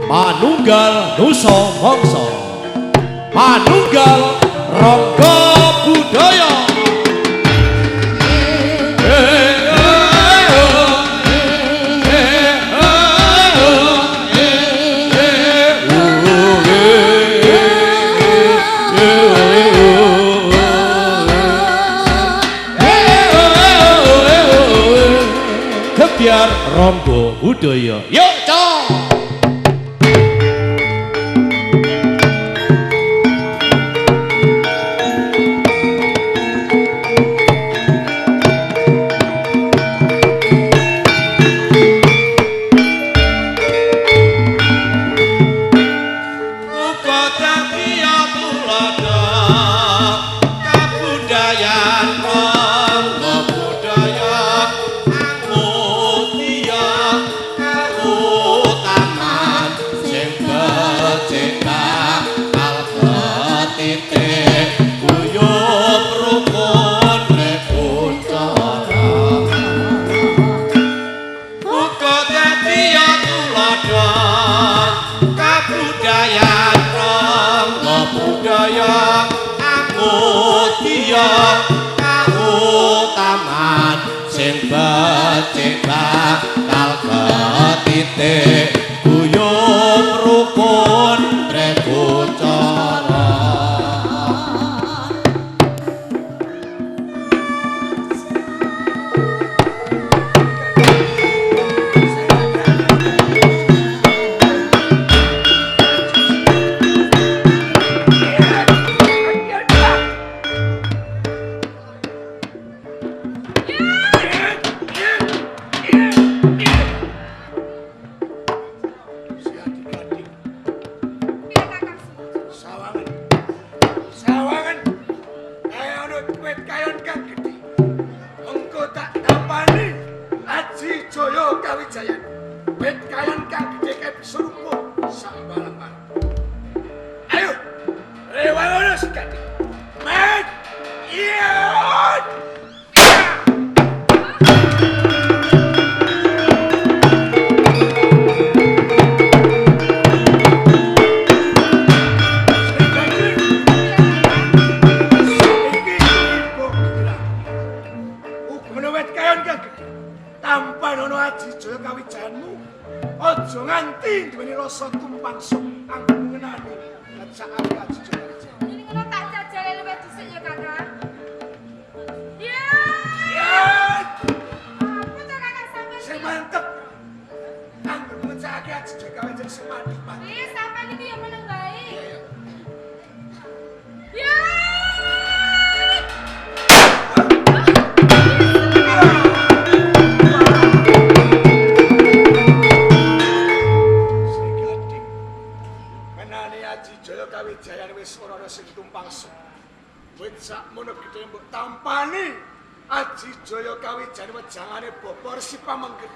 Manunggal Nusa Mangsa, manunggal Rangga Budaya. Kebiar Rangga Budaya. Yuk, cok. Kautaman sing becik bakal ketitik guyub rukun Trekucara. wit kayan kang gedhe kae bisa rubuh sambalangan. Ayo, rewangono sing Gading. Mat! Iya! Aja nganti duweni rasa tumpang sung kang ngenani ngecakake aji Jaya. Ini ngono tak jajal luwih dhisik ya, Kakang. Ya. Ya. Apa to Kakang sampeyan? Sing mantep. Angger ngecakake aji Jaya kawenjen sing mantep. Wis sampeyan iki ya meneng bae. Ya. Kawijayan wis ora ana sing tumpang sung. Wit sakmono gedhe mbok tampani Aji Jaya Kawijayan wejangane bobor si pamengger.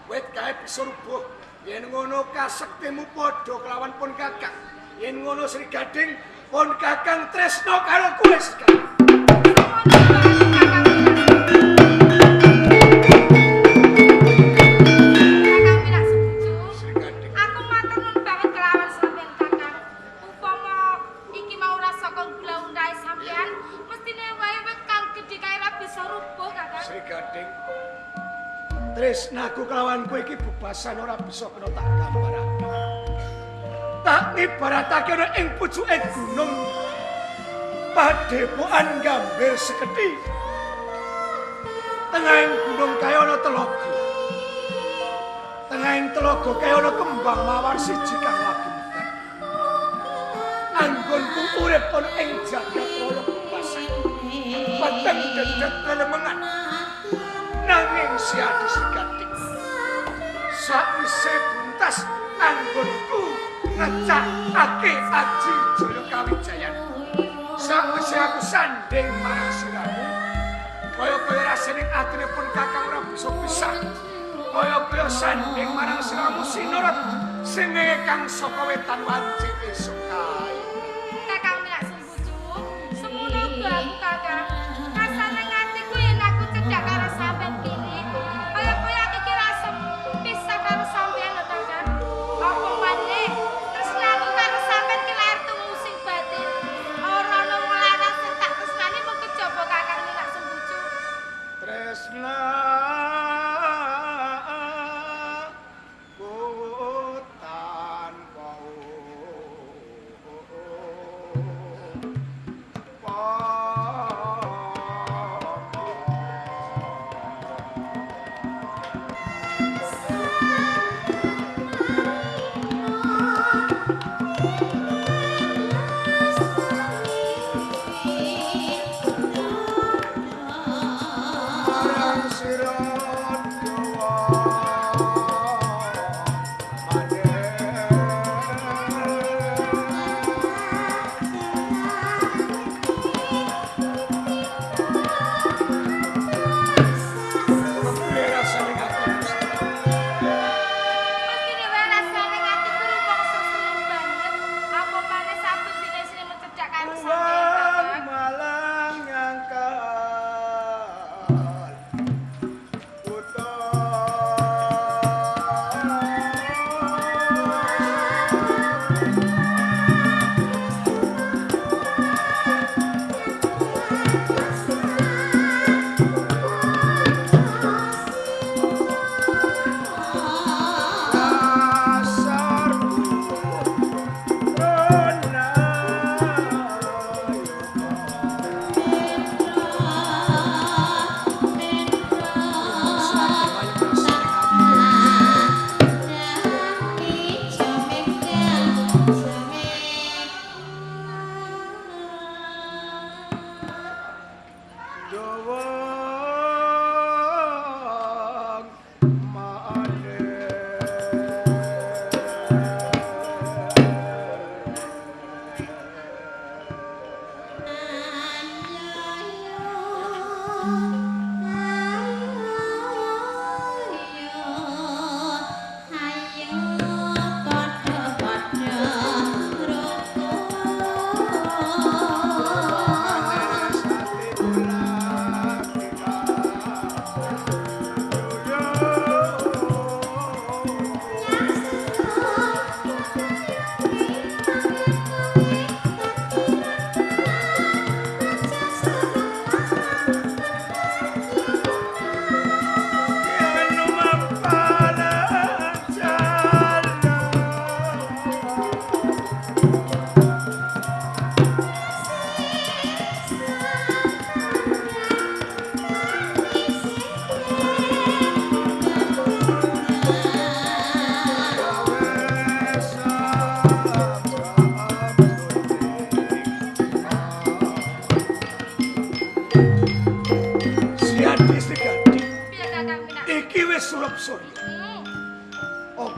Wit kae bisa rubuh. Yen ngono kasektimu padha kelawan pun Kakang. Yen ngono Sri Gading pun Kakang tresno karo kowe sekali. Tresnaku kelawan kowe iki bebasan ora bisa kena tak gambarake. Tak ibaratake ana ing pucuke gunung. Padepokan gambir sekethi. Tengahing gunung kaya ana telaga. Tengahing telaga kaya ana kembang mawar siji kang lagi megat. Anggonku urip ana ing jagat raya bebasan. Pateng dedet lelemengan. Nanging siadi Sri Gading sakwise buntas anggonku ngecakake Aji Jaya Kawijayan sakwise aku sanding marang siramu kaya rasane atine pun Kakang ora bisa pisah kaya sanding marang siramu sinurut sing kang saka wetan wancik esuk kae Kakang Minak Sembuju semono aku Kakang rasane ngatiku yen aku cedhak karo sampeyan kene kaya iki rasem pisah karo sampeyan lho Kakang apa maneh tresnaku karo sampeyan ki lair tumusing batin ora ana wong lanang sing tak tresnani mung kejaba Kakang Minak Sembuju tresna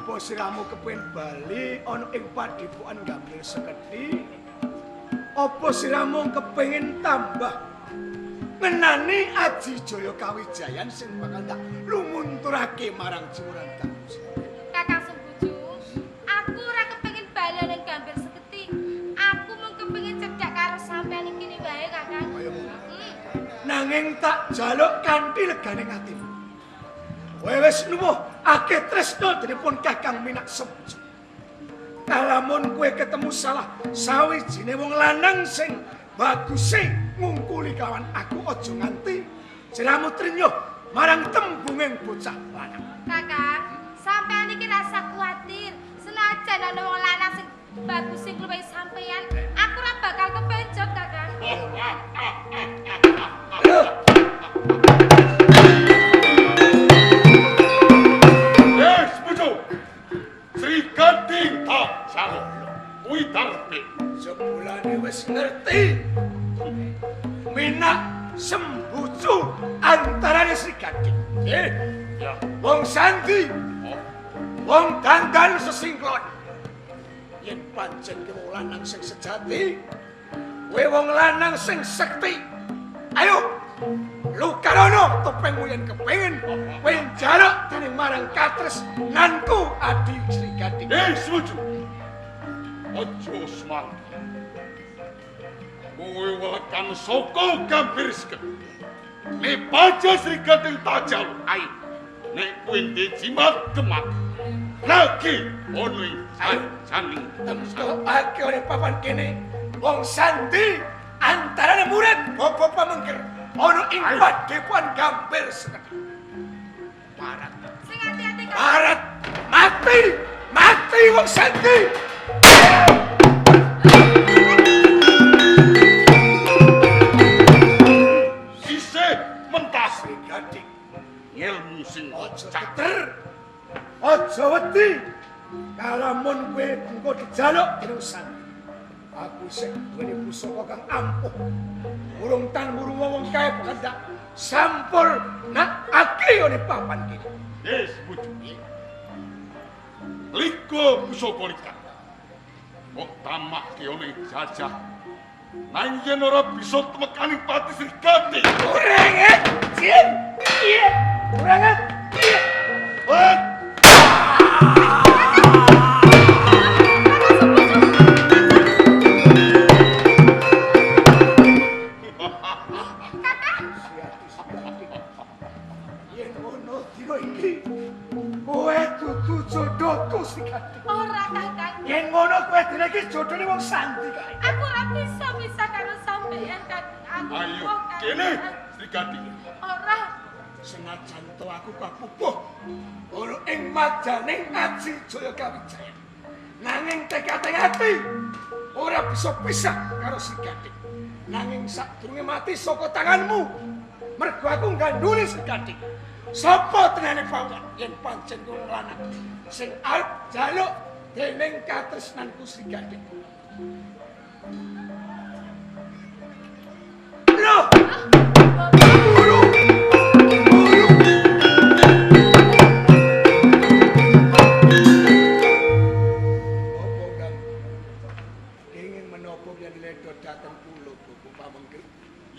Apa siramu kepengin bali ana ing padepokan Gambir Sekedhi? Apa siramu kepengin tambah ngenani Aji Jaya Kawijayan sing bakal tak lumunturake marang Jemuran Tanus? Kakang Sembuju, aku ora kepengin bali nang Gambir Sekedhi. Aku mung kepengin cedhak karo sampeyan iki wae, Kakang. Nanging tak jaluk kanthi legane atimu. Kowe wis nuwuh akeh tresna denipun Kakang Minak Sembuju. Kalamun kowe ketemu salah sawijine wong lanang sing baguse ngungkuli kawan aku, aja nganti jeramu trenyuh marang tembunging bocah lanang. Kakang, sampeyan iki rasa kuwatir. Senajan ana wong lanang sing bagus sing luwih sampeyan, aku ora bakal kepenjok, Kakang. Sri Gading tak salah. Kuwi tarpe. Sebulane wis ngerti. Minak Sembuju antarane Sri Gading. Ya. Wong Sandi. Wong dandan sesingklon. Yen pancen ki wong lanang sing sejati, kowe wong lanang sing sekti. Ayo, lukarono topengmu yen kepengin kowe njaluk dening marang katresnanku Adi Sri Gading. Setuju. Ojo semanggi. Kowe welekan saka Gambir Sekedhi. Nek paja Sri Gading tajal ae. Nek kowe jimat kemat. Lagi ono ing sajaning Tentu ake oleh papan kene wong Sandi antarane murid Bobo Pamengger ono ing padepokan Gambir Sekedhi. Parat. Sing ati-ati, Kakang. Parat. Mati. Mati wong Sandi. sisih mentas Sri Gading. ilmu sing Ojo cak. keter. Ojo wedi. Kalamun kowe engko dijaluk dening Sandi. Aku sing duweni pusaka kang ampuh. Urung tan muru wong kae pengendak sampur nak aki oleh papan kene. Setuju. Liko pusaka likat. Kok tamak ki ono ing jajah. Nang yen ora bisa temekani pati Sri Gading. Kuranget, Jin. Iya. Kuranget. Iya. Wah, Yen ono dina iki, kowe dudu jodohku Sri Gading. Ora, Kakang. Yen ngono kowe dene iki jodhone wong Sandi kae. Aku ora bisa karo sampeyan, Kakang. Aku ayo kok, Kakang. kene Sri Gading. Ora. Senajan to aku kapupuh ono ing madaning Aji Jaya Kawijayan. Nanging tekad ati ora bisa pisah karo Sri Gading. Nanging sadurunge mati saka tanganmu, mergo aku ganduli Sri Gading. Sapa tenane pawon yen pancen wong lanang sing arep jaluk dening katresnanku Sri Gading. Loh, guru.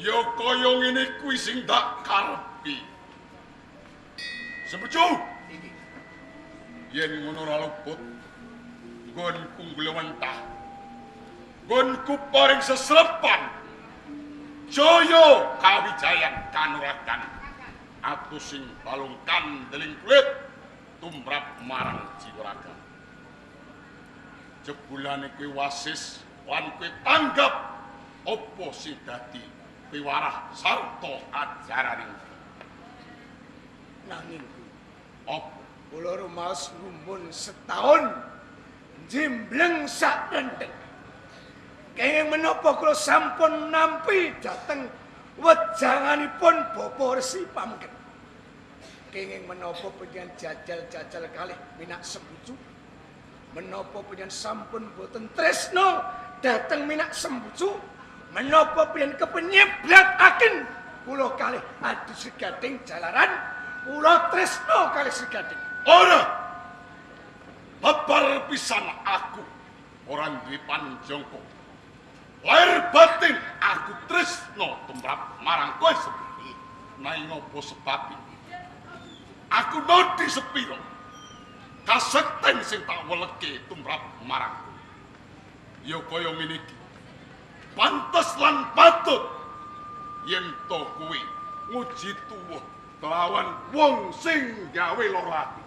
Ya kaya ngene kuwi sing tak karepi. Setuju? Yen ngono ora luput, nggonku glewentah. Nggonku paring sesrepan. Jaya Kawijayan kanuragan. Aku sing balungkan deling kulit tumrap marang jiwaraga. Jebulane kuwi wasis lan kuwi tanggap apa sing dadi piwarah sarta ajaraning. Nanging Apa kula rumaos ngumpul setahun jimbleng sak rendeng. Kenging menapa kula sampun nampi dhateng wejanganipun Bapa Resi Pamengger. Kenging menapa panjenengan jajal-jajal kalih Minak Sembuju. Menapa panjenengan sampun boten tresna dhateng Minak Sembuju. Menapa panjenengan kepenyeblataken kula kalih Adi Sri Gading jalaran kula tresna kalih Sri Gading. ora pisan aku ora duwe panjangka. Lair batin aku tresno tumrap marang kowe sepi. Nanging apa sebab aku nodi sepiro kasekten sing tak weleke tumrap marang kowe. Ya kaya ngene iki. Pantes lan patut yen to kuwi nguji tuwuh kelawan wong sing gawe lara ati.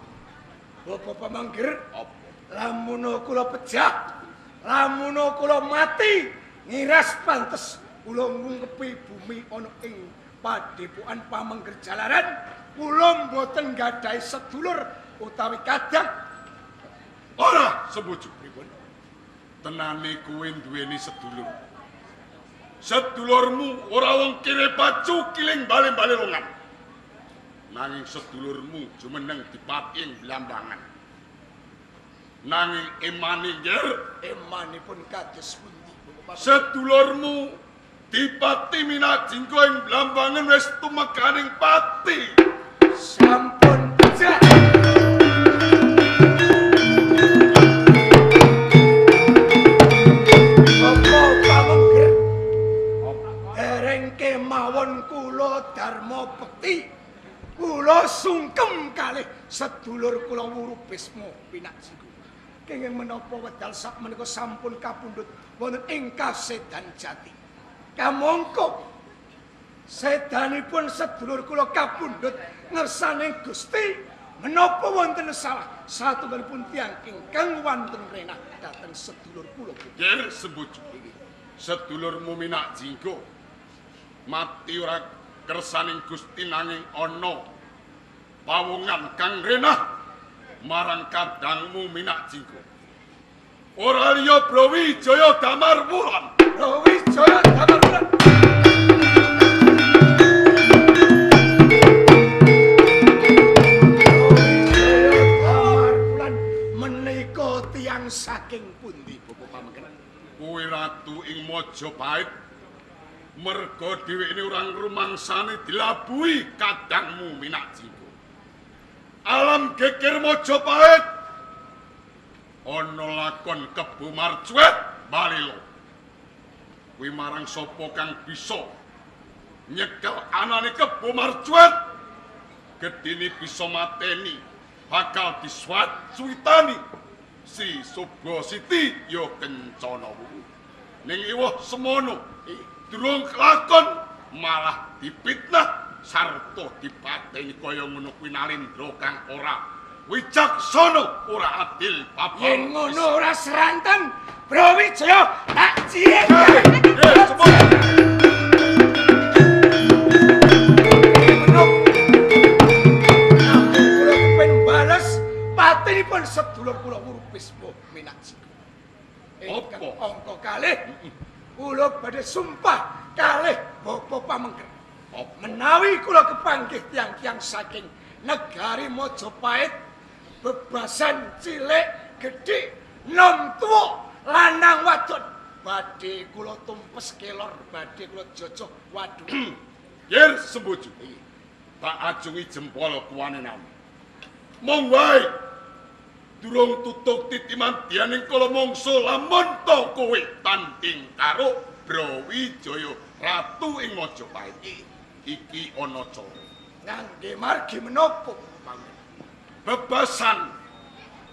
Bapak Pamanggir, Apa? lamun kula pejah, lamun kula mati, ngiras pantes kula ngungkepi bumi ana ing padepokan Pamanggir Jalaran, kula mboten gadhahi sedulur utawi kadang. Ora sebuju pripun? Tenane kowe duweni sedulur. Sedulurmu ora wong kire pacu kiling bali-bali longan. Nanging sedulurmu jumeneng dipati ing Blambangan. Nanging emane nggih, Emanipun kados pundi Bapak? sedulurmu dipati Minajinggo ing Blambangan wis tumekaning pati. Sampun pejah. Bapak Pamanggir, dereng kemawon kula Darma Bekti, kula sungkem kalih sedulur kula Wuru Bisma Pinajinggo. Kenging menapa wedal sak menika sampun kapundhut wonten ing kasedan jati. Kamangka sedanipun sedulur kula kapundhut ngersane Gusti, menapa wonten salah satunggalipun tiyang ingkang wonten renah dhateng sedulur kula. Nggih sebuju. Sedulurmu Minajinggo mati ora kersaning Gusti nanging ana pawongan kang renah marang kadangmu Minajinggo. Ora liya Brawijaya Damarwulan. Brawijaya Damarwulan. Brawijaya Damarwulan menika tiyang saking pundi Bapak Pamanggir? Kuwi ratu ing Majapahit. Merga dheweke ora ngrumangsani dilabuhi kadangmu Minajinggo. Alam geger Majapahit ana lakon Kebo Marcuet Balilo. Kuwi marang sapa kang bisa nyekel anane Kebo Marcuet, gedine bisa mateni, bakal diswat-suwitani si Subasiti ya kencana wuwu. Ning iwah semono durung kelakon malah dipitnah sarta dipateni kaya ngono kuwi Nalendra kang ora wicaksana, ora adil babar. Yen ngono ora seranten, Brawijaya tak cilik. Kula kepen bales patinipun sedulur kula Wuru Bisma Minajinggo. Apa? Angka kalih kula badhe sumpah kalih Bapak Pamanggir. Menawi kula kepanggih tiyang-tiyang saking negari Majapahit, bebasan cilik gedhe nom tuwa lanang wadon badhe kula tumpes kelor, badhe kula jojoh waduh. Yer sembojo. Tak ajungi jempol kuwane nami. Mong wae durung tutuk titiman dianing kala mangsa lamun to kowe tanding karo Brawijaya ratu ing Majapahit. Iki ana cara. Ngangge margi menapa Pamanggir? Bebasan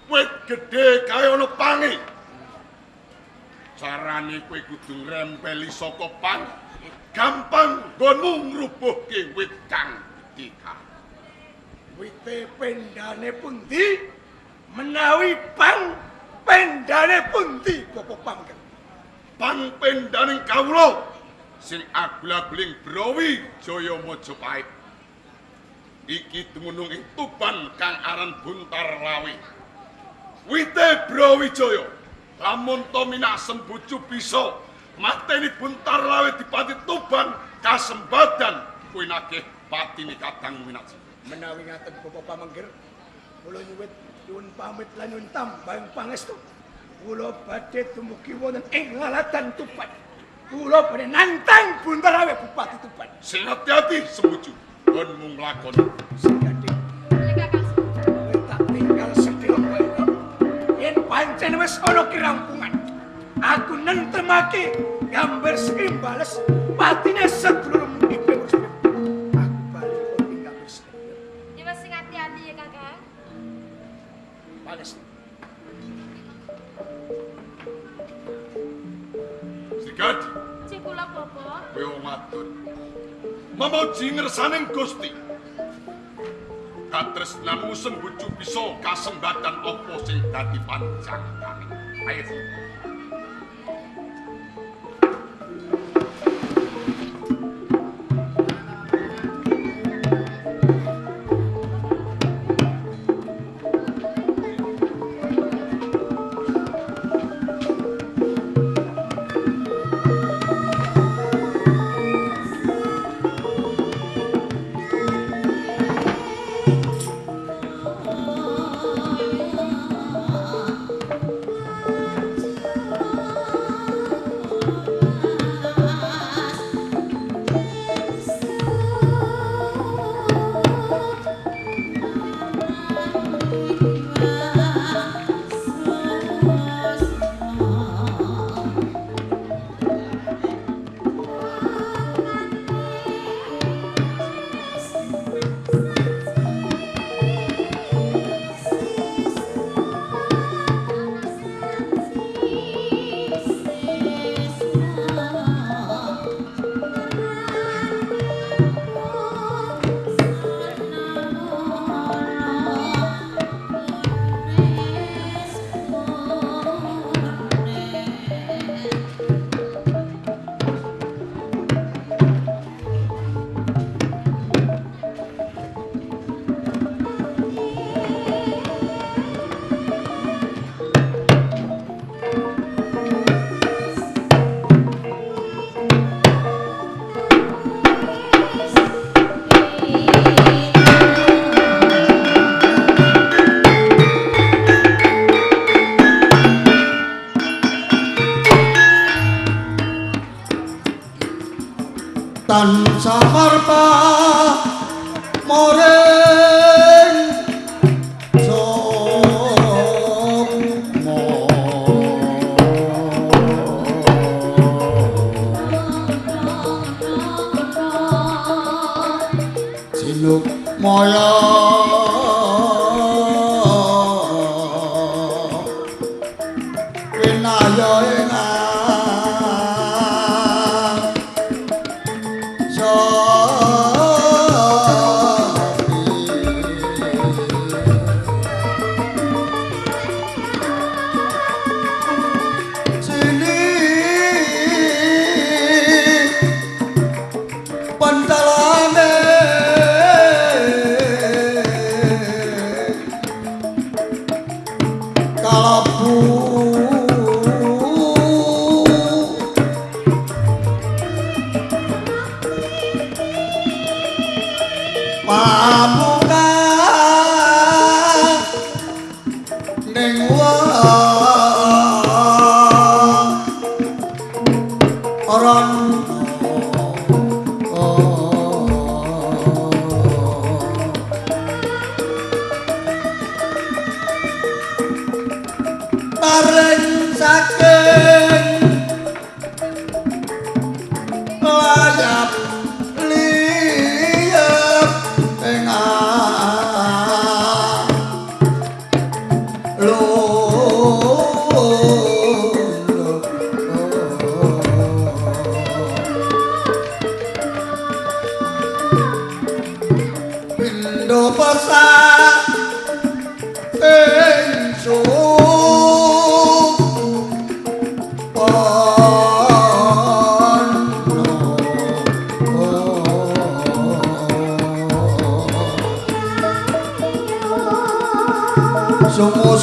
wit gedhe kae ana pange. Carane kowe kudu ngrempeli saka pang. Gampang nggonmu ngrubuhke wit kang gedhe kae. Wite pendane pundi? Menawi pang pendane pundi Bapak Pamanggir? Pang pendaning kawula sing agula-guling Brawijaya Majapahit. Iki dumunung ing Tuban kang aran Buntar Lawi. Wite Brawijaya lamun to minak sembojo bisa mateni Buntar Lawi dipati Tuban kasembadan kuwi nagih patine kadang Minajinggo. Menawi ngaten Bapak Pamanggir, kula nyuwun pamit lan nyuwun tambahing pangestu. Kula badhe dumugi wonten ing Laladan Tuban. Kula badhe nantang Buntar Lawi Bupati Tuban. Sing ati-ati sembojo, kon mung lakon. Sing gadhe Lega Kang Sembojo. tak tinggal sedhela wae. Yen panjenengan pancen wis ana kirampungan. Aku nentemake gambar seimbales patine sedulur mudipe wis. Aku bali kok tinggal wis. Ya wis sing hati-hati ya, Kakang. Bales. Sikat, Cikula Bobo. kowe wong wadon. Memuji ngersaning Gusti. Katresnanmu sembucu bisa kasembatan apa sing dadi panjangane. Ayo. tansah marpa moring sukma Cinuk maya winaya ing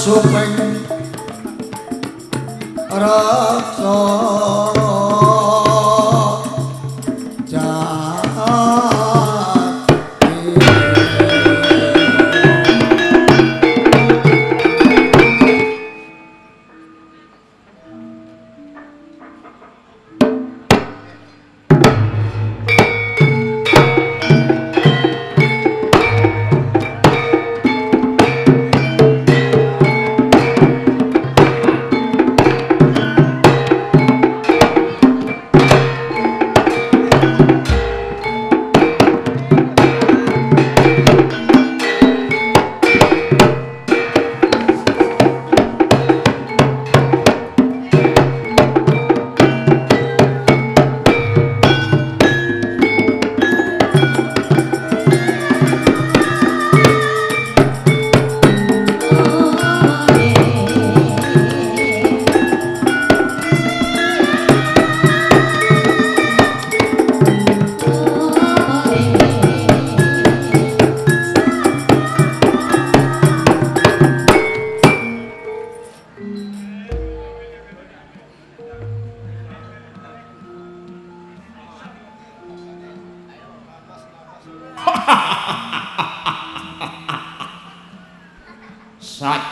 supeng raksa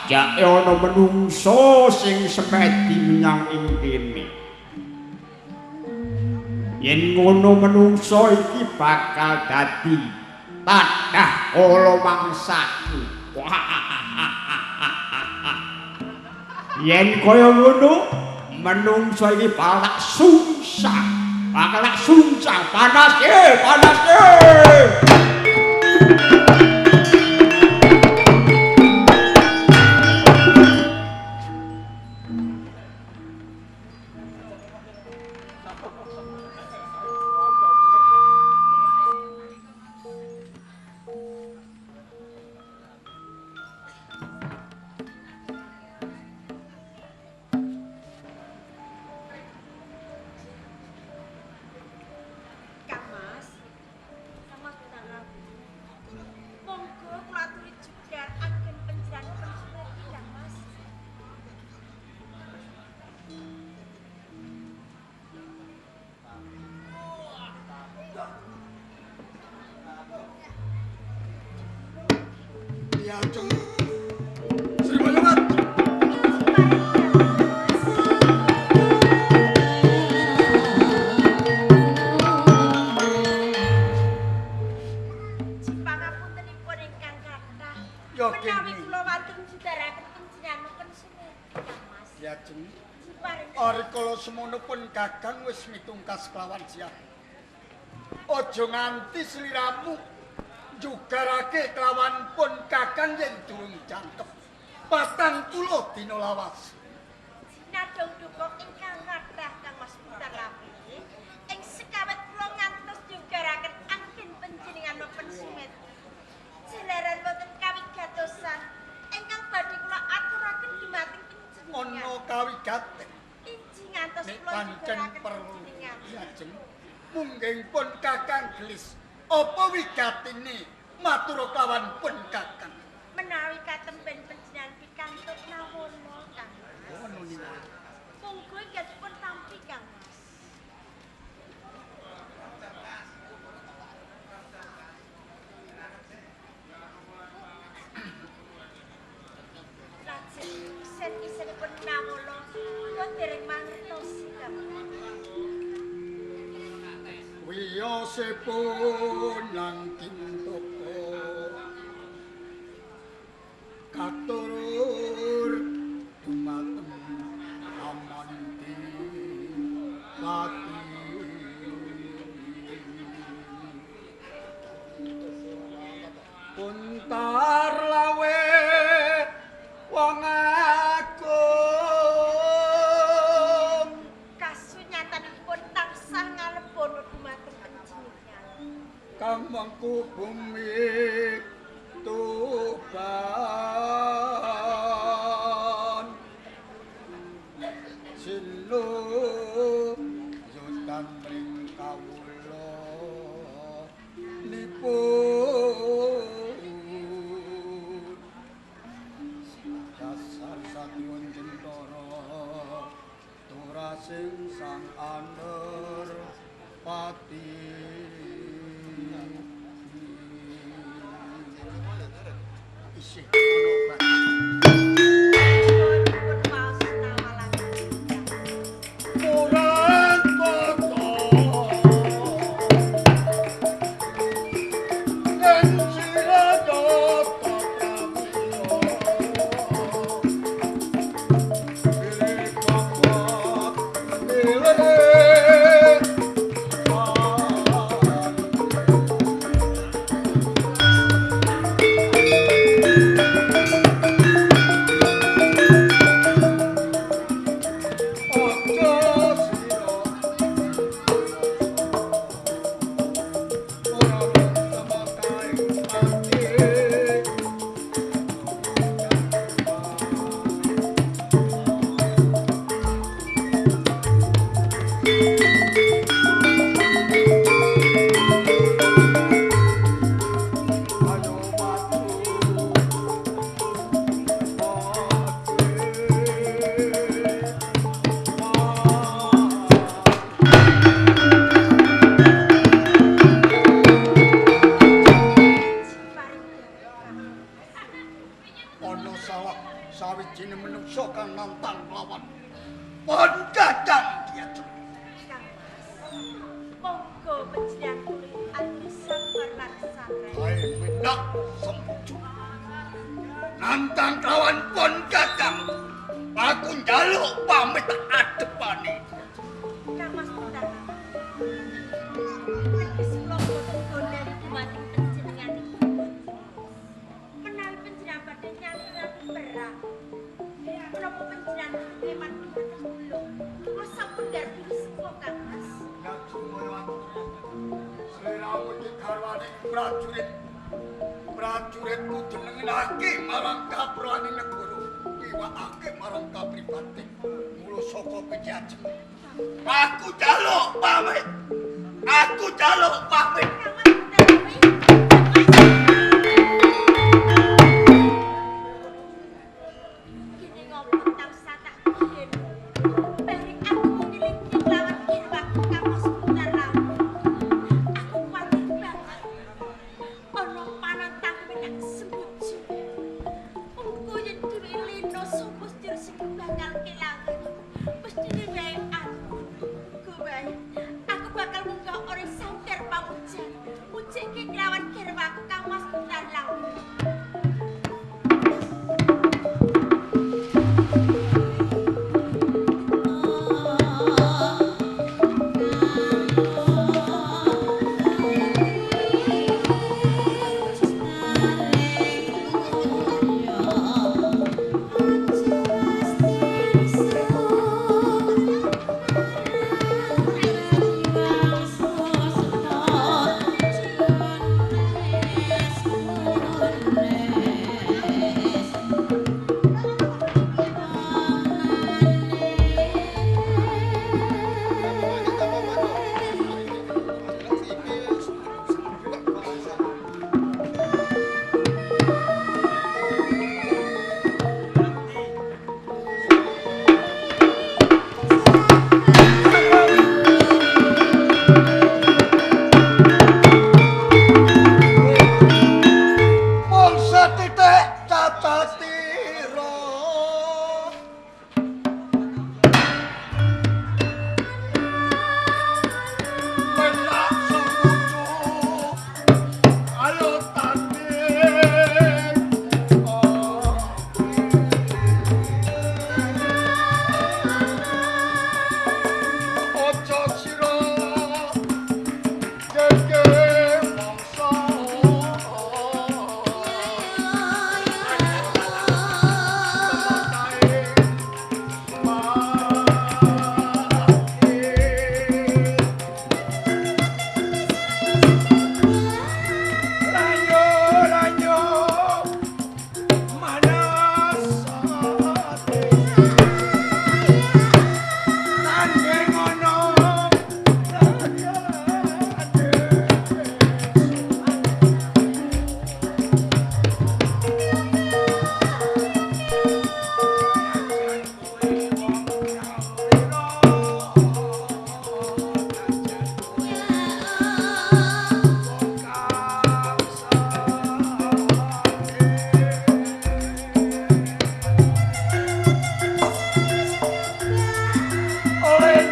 jake ana menungso sing semedi menyang ing kene. Yen ngono menungso iki bakal dadi tadah kala mangsaku. Yen kaya ngono menungso iki bakal sungsang. Bakal sungsang panas panas. Kakang wis mitungkas kelawan siap. Aja nganti sliramu njugarake kelawan pun Kakang yen durung jangkep. 40 dina lawas. Sinadong duka ingkang kathah Kang Mas Putarlapi. Ing sekawet kula ngantos njugaraken anggen panjenengan nopen sumet. Jalaran boten kawigatosan ingkang badhe kula aturaken dhumateng panjenengan. Ana kawigaten. Ngantos kula pancen perlu lajeng mungging pun Kakang gelis apa wigatine matur kawan pun Kakang menawi katemben panjenengan pikantuk nawana Kang ngono niku monggo inggih tampi Kang Mas lajeng sen-isenipun nawana kula dereng mangertosi Kang wiyosipun nang tintoko katurur dumateng amanti pati puntar lawe wong agung kasunyatanipun tansah ngalebono dumateng panjenengan kang mangku bumi tuban sinu yutan mring kawula nipun dasar satyun jentara turasing sang aner pati isih ono murang kota yen siradata pramila manungsa kang nantang lawan pon kakang Ki Ajeng. Kang Mas, monggo panjenengan kulit bisa berlaksana. Hai menak sembuju. Nantang lawan pon kakang. Aku njaluk pamit adepane. Kang Mas Putra. Wis kula boten golek dumating panjenengan iki. Menawi panjenengan badhe nyanyi perang. Menapa panjenengan keman dumateng kula? Kula sampun garpu sepuh Kang Mas. Seliramu iki garwane prajurit. Prajurit kudu nengenake marang kapraning negara. Iwakake marang kapribadi. Mula saka Ki Ajeng. Aku jaluk pamit. Aku jaluk pamit. Kang Mas Putra. Kini ngopo tansah tak biyen. Bareng aku niliki lawan kirwak Kang Mas Putra. Aku kuwatir banget. Ana panentang menak sembuju. Engko yen dhewe lino sapa sedher sing bakal kelangan. Mestine wae aku. Kuwi aku bakal munggah ora sangker pamujan. Mujike kelawan kirwak Kang Mas Putra. Oleh